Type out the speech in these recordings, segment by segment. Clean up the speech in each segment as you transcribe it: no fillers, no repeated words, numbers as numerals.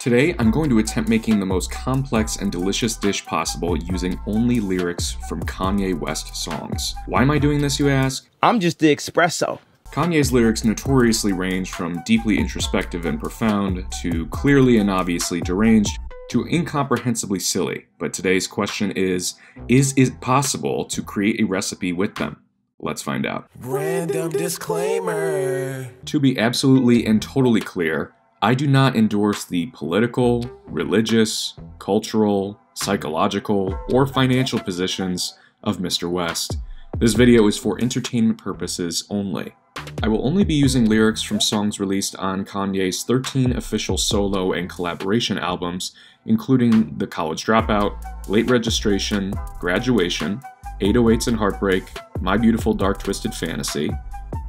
Today, I'm going to attempt making the most complex and delicious dish possible using only lyrics from Kanye West songs. Why am I doing this, you ask? I'm just the espresso. Kanye's lyrics notoriously range from deeply introspective and profound, to clearly and obviously deranged, to incomprehensibly silly. But today's question is it possible to create a recipe with them? Let's find out. Random disclaimer. To be absolutely and totally clear, I do not endorse the political, religious, cultural, psychological, or financial positions of Mr. West. This video is for entertainment purposes only. I will only be using lyrics from songs released on Kanye's 13 official solo and collaboration albums, including the College Dropout, Late Registration, Graduation, 808s and Heartbreak, My Beautiful Dark Twisted Fantasy,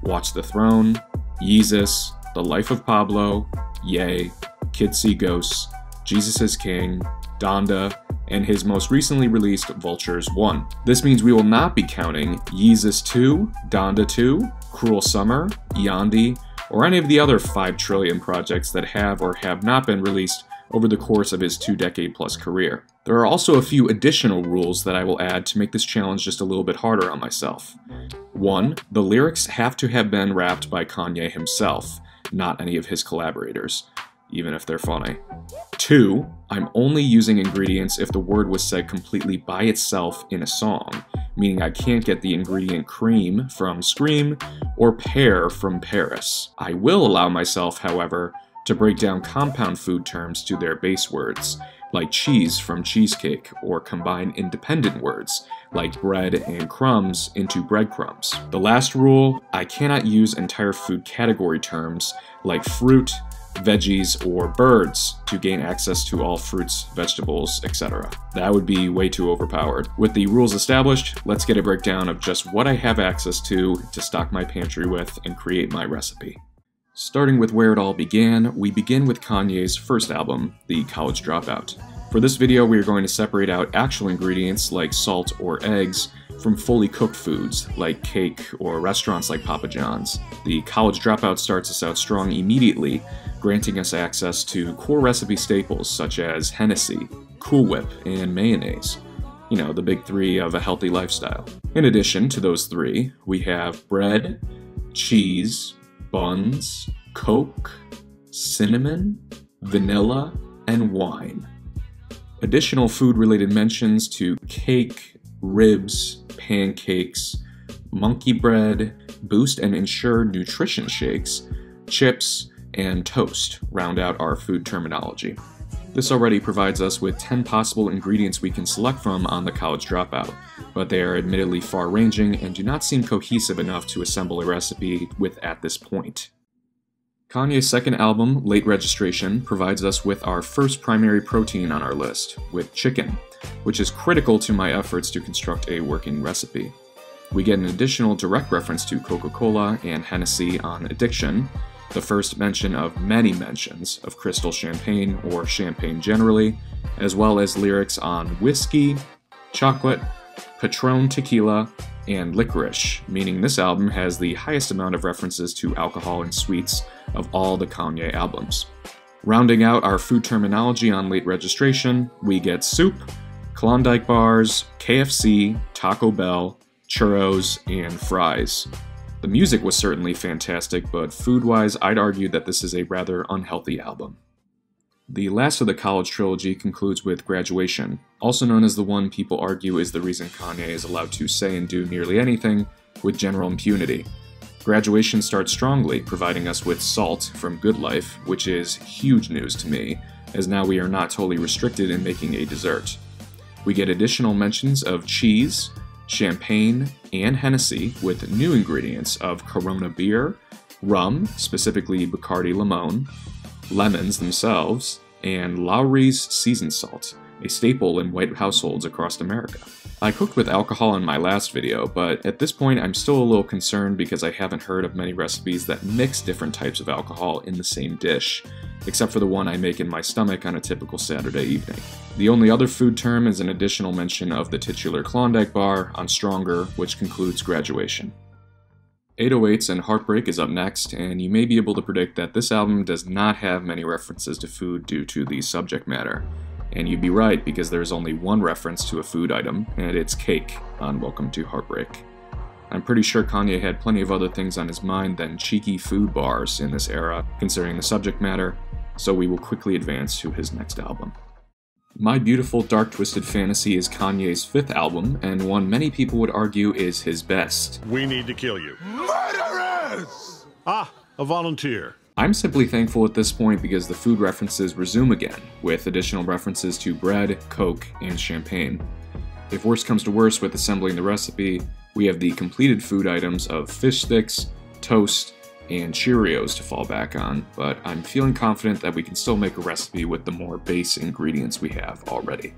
Watch the Throne, Yeezus, The Life of Pablo, Ye, Kids See Ghosts, Jesus is King, Donda, and his most recently released Vultures 1. This means we will not be counting Yeezus 2, Donda 2, Cruel Summer, Yandi, or any of the other 5 trillion projects that have or have not been released over the course of his 2-decade-plus career. There are also a few additional rules that I will add to make this challenge just a little bit harder on myself. 1. The lyrics have to have been rapped by Kanye himself, not any of his collaborators, even if they're funny. 2. I'm only using ingredients if the word was said completely by itself in a song, meaning I can't get the ingredient cream from Scream or pear from Paris. I will allow myself, however, to break down compound food terms to their base words, like cheese from cheesecake, or combine independent words, like bread and crumbs, into breadcrumbs. The last rule, I cannot use entire food category terms, like fruit, veggies, or birds, to gain access to all fruits, vegetables, etc. That would be way too overpowered. With the rules established, let's get a breakdown of just what I have access to stock my pantry with and create my recipe. Starting with where it all began, we begin with Kanye's first album, the College Dropout. For this video, we are going to separate out actual ingredients like salt or eggs from fully cooked foods like cake or restaurants like Papa John's. The College Dropout starts us out strong immediately, granting us access to core recipe staples such as Hennessy, Cool Whip, and mayonnaise. You know, the big 3 of a healthy lifestyle. In addition to those 3, we have bread, cheese, buns, Coke, cinnamon, vanilla, and wine. Additional food-related mentions to cake, ribs, pancakes, monkey bread, Boost and Ensure nutrition shakes, chips, and toast round out our food terminology. This already provides us with 10 possible ingredients we can select from on the College Dropout, but they are admittedly far-ranging and do not seem cohesive enough to assemble a recipe with at this point. Kanye's second album, Late Registration, provides us with our first primary protein on our list, with chicken, which is critical to my efforts to construct a working recipe. We get an additional direct reference to Coca-Cola and Hennessy on addiction, the first mention of many mentions of Crystal Champagne or champagne generally, as well as lyrics on whiskey, chocolate, Patron tequila, and licorice, meaning this album has the highest amount of references to alcohol and sweets of all the Kanye albums. Rounding out our food terminology on Late Registration, we get soup, Klondike bars, KFC, Taco Bell, churros, and fries. The music was certainly fantastic, but food-wise, I'd argue that this is a rather unhealthy album. The last of the College trilogy concludes with Graduation, also known as the one people argue is the reason Kanye is allowed to say and do nearly anything with general impunity. Graduation starts strongly, providing us with salt from Good Life, which is huge news to me, as now we are not totally restricted in making a dessert. We get additional mentions of cheese, champagne, and Hennessy with new ingredients of Corona beer, rum, specifically Bacardi Limon, lemons themselves, and Lowry's seasoned salt, a staple in white households across America. I cooked with alcohol in my last video, but at this point I'm still a little concerned because I haven't heard of many recipes that mix different types of alcohol in the same dish, except for the one I make in my stomach on a typical Saturday evening. The only other food term is an additional mention of the titular Klondike bar on Stronger, which concludes Graduation. 808s and Heartbreak is up next, and you may be able to predict that this album does not have many references to food due to the subject matter. And you'd be right, because there's only one reference to a food item, and it's cake on Welcome to Heartbreak. I'm pretty sure Kanye had plenty of other things on his mind than cheeky food bars in this era, considering the subject matter, so we will quickly advance to his next album. My Beautiful Dark Twisted Fantasy is Kanye's 5th album, and one many people would argue is his best. We need to kill you. Murderers! Ah, a volunteer. I'm simply thankful at this point because the food references resume again, with additional references to bread, Coke, and champagne. If worse comes to worse with assembling the recipe, we have the completed food items of fish sticks, toast, and Cheerios to fall back on, but I'm feeling confident that we can still make a recipe with the more base ingredients we have already.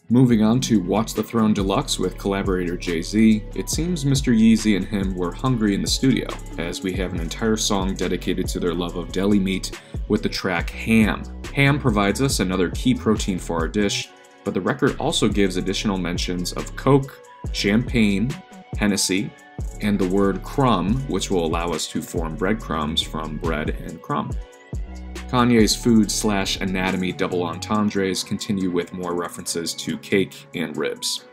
Moving on to Watch the Throne Deluxe with collaborator Jay-Z, it seems Mr. Yeezy and him were hungry in the studio, as we have an entire song dedicated to their love of deli meat with the track Ham. Ham provides us another key protein for our dish, but the record also gives additional mentions of Coke, champagne, Hennessy, and the word crumb, which will allow us to form breadcrumbs from bread and crumb. Kanye's food/anatomy double entendres continue with more references to cake and ribs.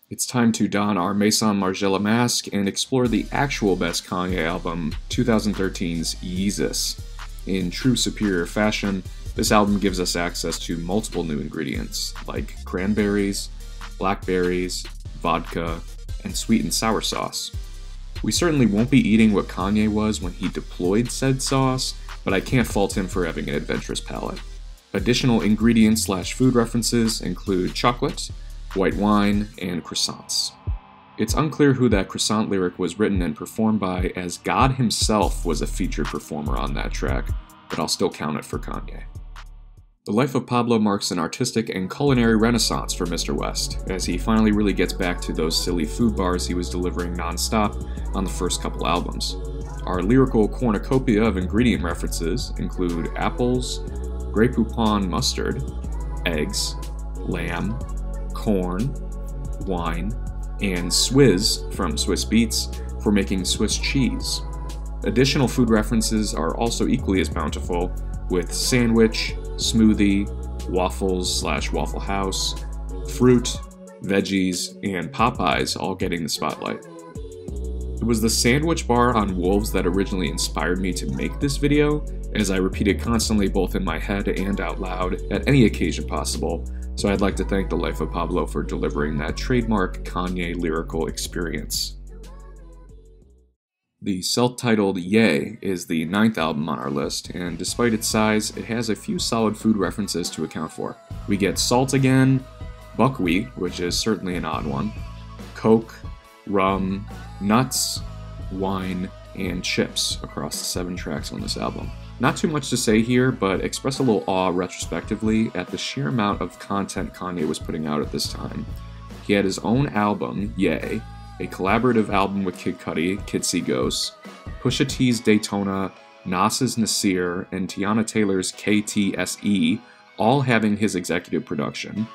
It's time to don our Maison Margiela mask and explore the actual best Kanye album, 2013's Yeezus. In true superior fashion, this album gives us access to multiple new ingredients, like cranberries, blackberries, vodka, and sweet and sour sauce. We certainly won't be eating what Kanye was when he deployed said sauce, but I can't fault him for having an adventurous palate. Additional ingredients/food references include chocolate, white wine, and croissants. It's unclear who that croissant lyric was written and performed by, as God himself was a featured performer on that track, but I'll still count it for Kanye. The life of Pablo marks an artistic and culinary renaissance for Mr. West, as he finally really gets back to those silly food bars he was delivering non-stop on the first couple albums. Our lyrical cornucopia of ingredient references include apples, Grey Poupon mustard, eggs, lamb, corn, wine, and Swizz from Swiss Beats for making Swiss cheese. Additional food references are also equally as bountiful, with sandwich, smoothie, waffles/Waffle House, fruit, veggies, and Popeyes all getting the spotlight. It was the sandwich bar on Wolves that originally inspired me to make this video, as I repeat it constantly both in my head and out loud at any occasion possible, so I'd like to thank the life of Pablo for delivering that trademark Kanye lyrical experience. The self-titled Ye is the 9th album on our list, and despite its size, it has a few solid food references to account for. We get salt again, buckwheat, which is certainly an odd one, Coke, rum, nuts, wine, and chips across the 7 tracks on this album. Not too much to say here, but express a little awe retrospectively at the sheer amount of content Kanye was putting out at this time. He had his own album, Ye, a collaborative album with Kid Cudi, Kids See Ghosts, Pusha T's Daytona, Nas's Nasir, and Tiana Taylor's KTSE, all having his executive production,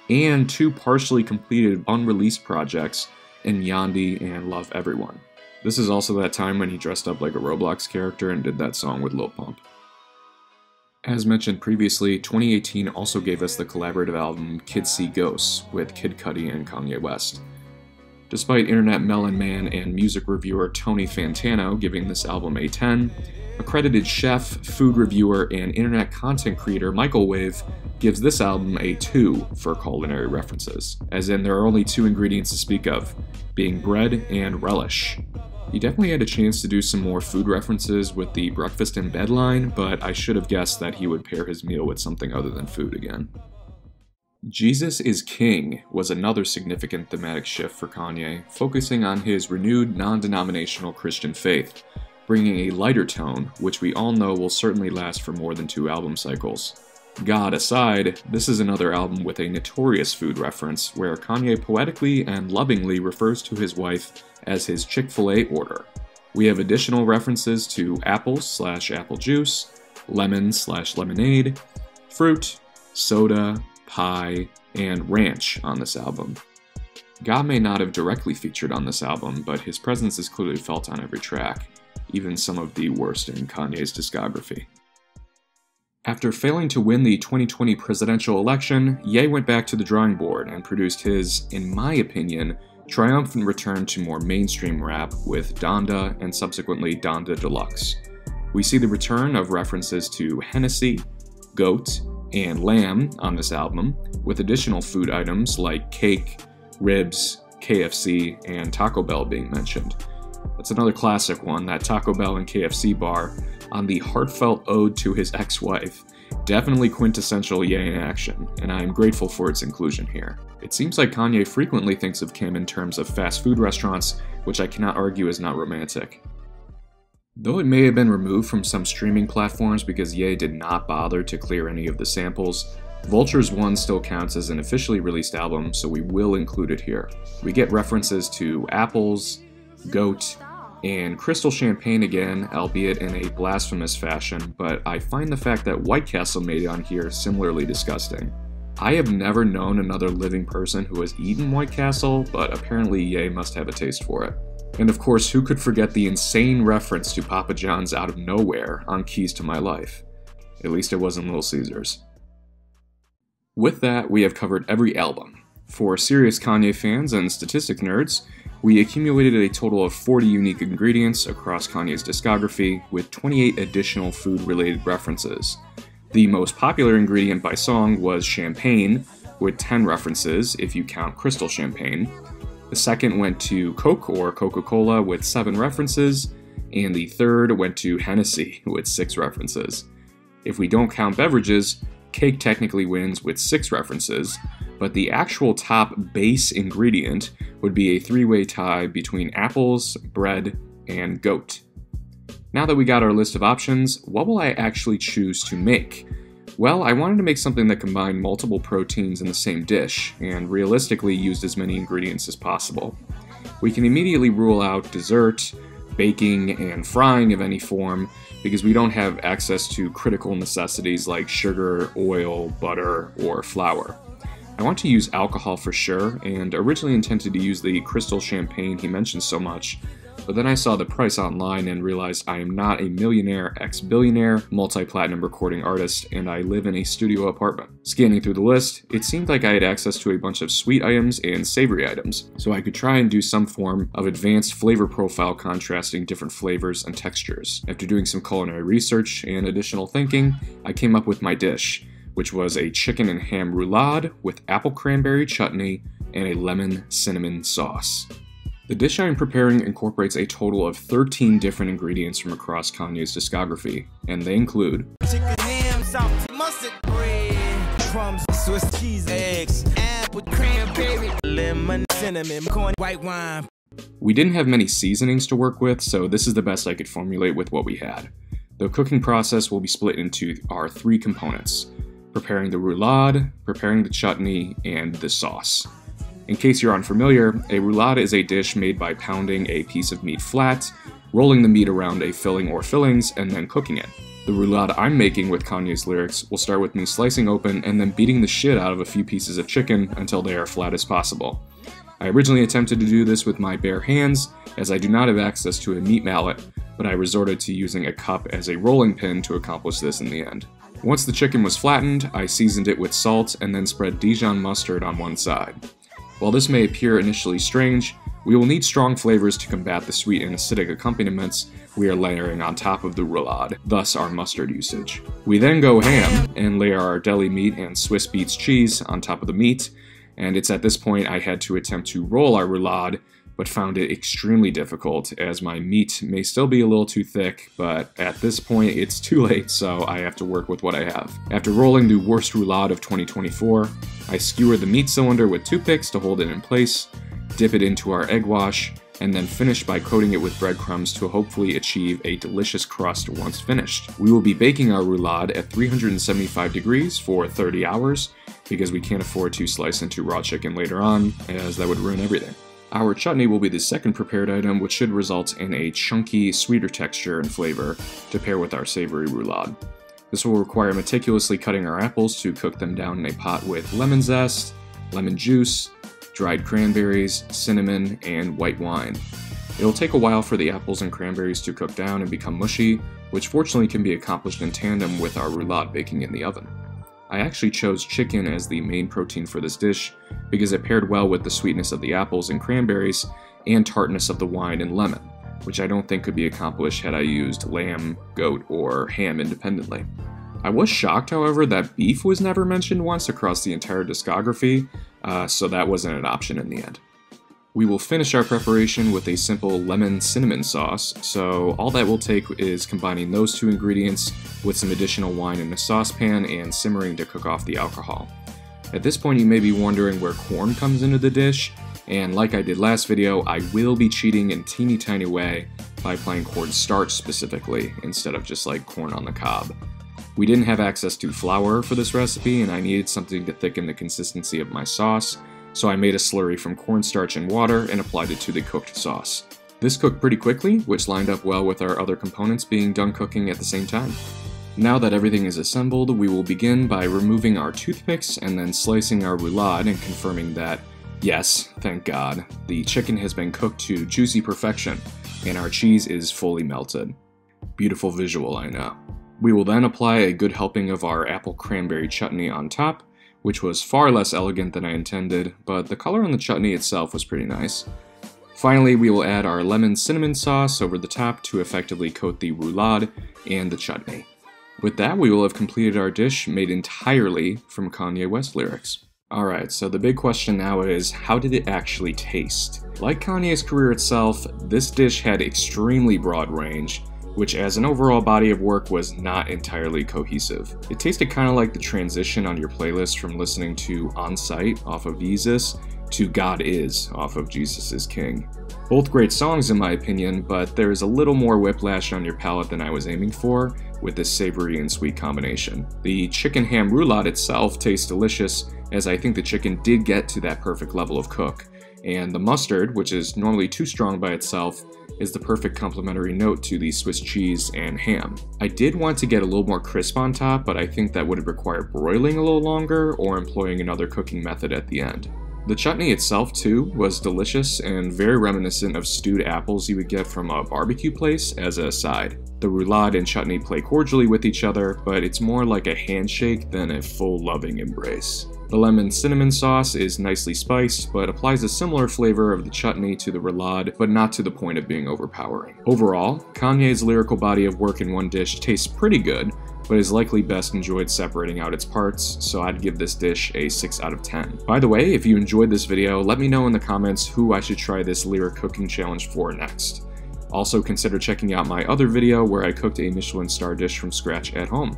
and 2 partially completed unreleased projects in Yandhi and Love Everyone. This is also that time when he dressed up like a Roblox character and did that song with Lil Pump. As mentioned previously, 2018 also gave us the collaborative album Kids See Ghosts with Kid Cudi and Kanye West. Despite Internet Melon Man and music reviewer Tony Fantano giving this album a 10, accredited chef, food reviewer, and internet content creator Michael Wave gives this album a 2 for culinary references, as in there are only 2 ingredients to speak of, being bread and relish. He definitely had a chance to do some more food references with the breakfast in bed line, but I should have guessed that he would pair his meal with something other than food again. Jesus is King was another significant thematic shift for Kanye, focusing on his renewed non-denominational Christian faith, bringing a lighter tone, which we all know will certainly last for more than 2 album cycles. God aside, this is another album with a notorious food reference, where Kanye poetically and lovingly refers to his wife as his Chick-fil-A order. We have additional references to apples/apple juice, lemon/lemonade, fruit, soda, pie, and ranch on this album. Ga may not have directly featured on this album, but his presence is clearly felt on every track, even some of the worst in Kanye's discography. After failing to win the 2020 presidential election, Ye went back to the drawing board and produced his, in my opinion, triumphant return to more mainstream rap with Donda and subsequently Donda Deluxe. We see the return of references to Hennessy, goat, and lamb on this album, with additional food items like cake, ribs, KFC, and Taco Bell being mentioned. That's another classic one, that Taco Bell and KFC bar on the heartfelt ode to his ex-wife. Definitely quintessential Ye in action, and I am grateful for its inclusion here. It seems like Kanye frequently thinks of Kim in terms of fast food restaurants, which I cannot argue is not romantic. Though it may have been removed from some streaming platforms because Ye did not bother to clear any of the samples, Vultures 1 still counts as an officially released album, so we will include it here. We get references to apples, goat, and crystal champagne again, albeit in a blasphemous fashion, but I find the fact that White Castle made it on here similarly disgusting. I have never known another living person who has eaten White Castle, but apparently Ye must have a taste for it. And of course, who could forget the insane reference to Papa John's out of nowhere on Keys to My Life? At least it wasn't Little Caesars. With that, we have covered every album. For serious Kanye fans and statistic nerds, we accumulated a total of 40 unique ingredients across Kanye's discography, with 28 additional food-related references. The most popular ingredient by song was champagne, with 10 references if you count crystal champagne. The second went to Coke or Coca-Cola with 7 references, and the third went to Hennessy with 6 references. If we don't count beverages, cake technically wins with 6 references, but the actual top base ingredient would be a 3-way tie between apples, bread, and goat. Now that we got our list of options, what will I actually choose to make? Well, I wanted to make something that combined multiple proteins in the same dish, and realistically used as many ingredients as possible. We can immediately rule out dessert, baking, and frying of any form, because we don't have access to critical necessities like sugar, oil, butter, or flour. I want to use alcohol for sure, and originally intended to use the crystal champagne he mentions so much, but then I saw the price online and realized I am not a millionaire, ex-billionaire, multi-platinum recording artist, and I live in a studio apartment. Scanning through the list, it seemed like I had access to a bunch of sweet items and savory items, so I could try and do some form of advanced flavor profile contrasting different flavors and textures. After doing some culinary research and additional thinking, I came up with my dish, which was a chicken and ham roulade with apple cranberry chutney and a lemon cinnamon sauce. The dish I am preparing incorporates a total of 13 different ingredients from across Kanye's discography, and they include Chicken, ham, salt, mustard, bread, crumbs, Swiss cheese, eggs, apple, cranberry, lemon, cinnamon, corn, white wine. We didn't have many seasonings to work with, so this is the best I could formulate with what we had. The cooking process will be split into our 3 components: preparing the roulade, preparing the chutney, and the sauce. In case you're unfamiliar, a roulade is a dish made by pounding a piece of meat flat, rolling the meat around a filling or fillings, and then cooking it. The roulade I'm making with Kanye's lyrics will start with me slicing open and then beating the shit out of a few pieces of chicken until they are flat as possible. I originally attempted to do this with my bare hands, as I do not have access to a meat mallet, but I resorted to using a cup as a rolling pin to accomplish this in the end. Once the chicken was flattened, I seasoned it with salt and then spread Dijon mustard on one side. While this may appear initially strange, we will need strong flavors to combat the sweet and acidic accompaniments we are layering on top of the roulade, thus our mustard usage. We then go ham and layer our deli meat and Swiss Beats cheese on top of the meat, and it's at this point I had to attempt to roll our roulade, but found it extremely difficult as my meat may still be a little too thick, but at this point it's too late, so I have to work with what I have. After rolling the worst roulade of 2024, I skewer the meat cylinder with toothpicks to hold it in place, dip it into our egg wash, and then finish by coating it with breadcrumbs to hopefully achieve a delicious crust once finished. We will be baking our roulade at 375 degrees for 30 hours, because we can't afford to slice into raw chicken later on, as that would ruin everything. Our chutney will be the second prepared item, which should result in a chunky, sweeter texture and flavor to pair with our savory roulade. This will require meticulously cutting our apples to cook them down in a pot with lemon zest, lemon juice, dried cranberries, cinnamon, and white wine. It'll take a while for the apples and cranberries to cook down and become mushy, which fortunately can be accomplished in tandem with our roulade baking in the oven. I actually chose chicken as the main protein for this dish because it paired well with the sweetness of the apples and cranberries and tartness of the wine and lemon, which I don't think could be accomplished had I used lamb, goat, or ham independently. I was shocked, however, that beef was never mentioned once across the entire discography, so that wasn't an option in the end. We will finish our preparation with a simple lemon cinnamon sauce, so all that will take is combining those two ingredients with some additional wine in a saucepan and simmering to cook off the alcohol. At this point you may be wondering where corn comes into the dish, and like I did last video, I will be cheating in a teeny tiny way by applying cornstarch specifically, instead of just like corn on the cob. We didn't have access to flour for this recipe, and I needed something to thicken the consistency of my sauce, so I made a slurry from cornstarch and water and applied it to the cooked sauce. This cooked pretty quickly, which lined up well with our other components being done cooking at the same time. Now that everything is assembled, we will begin by removing our toothpicks and then slicing our roulade and confirming that, yes, thank God, the chicken has been cooked to juicy perfection and our cheese is fully melted. Beautiful visual, I know. We will then apply a good helping of our apple cranberry chutney on top, which was far less elegant than I intended, but the color on the chutney itself was pretty nice. Finally, we will add our lemon cinnamon sauce over the top to effectively coat the roulade and the chutney. With that, we will have completed our dish made entirely from Kanye West lyrics. Alright, so the big question now is, how did it actually taste? Like Kanye's career itself, this dish had extremely broad range, which as an overall body of work was not entirely cohesive. It tasted kind of like the transition on your playlist from listening to On Sight off of Yeezus to God Is off of Jesus Is King. Both great songs in my opinion, but there is a little more whiplash on your palate than I was aiming for with this savory and sweet combination. The chicken ham roulade itself tastes delicious, as I think the chicken did get to that perfect level of cook, and the mustard, which is normally too strong by itself, is the perfect complementary note to the Swiss cheese and ham. I did want to get a little more crisp on top, but I think that would have required broiling a little longer or employing another cooking method at the end. The chutney itself too was delicious and very reminiscent of stewed apples you would get from a barbecue place as a side. The roulade and chutney play cordially with each other, but it's more like a handshake than a full loving embrace. The lemon cinnamon sauce is nicely spiced, but applies a similar flavor of the chutney to the roulade, but not to the point of being overpowering. Overall, Kanye's lyrical body of work in one dish tastes pretty good, but is likely best enjoyed separating out its parts, so I'd give this dish a 6 out of 10. By the way, if you enjoyed this video, let me know in the comments who I should try this lyric cooking challenge for next. Also consider checking out my other video where I cooked a Michelin star dish from scratch at home.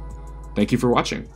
Thank you for watching.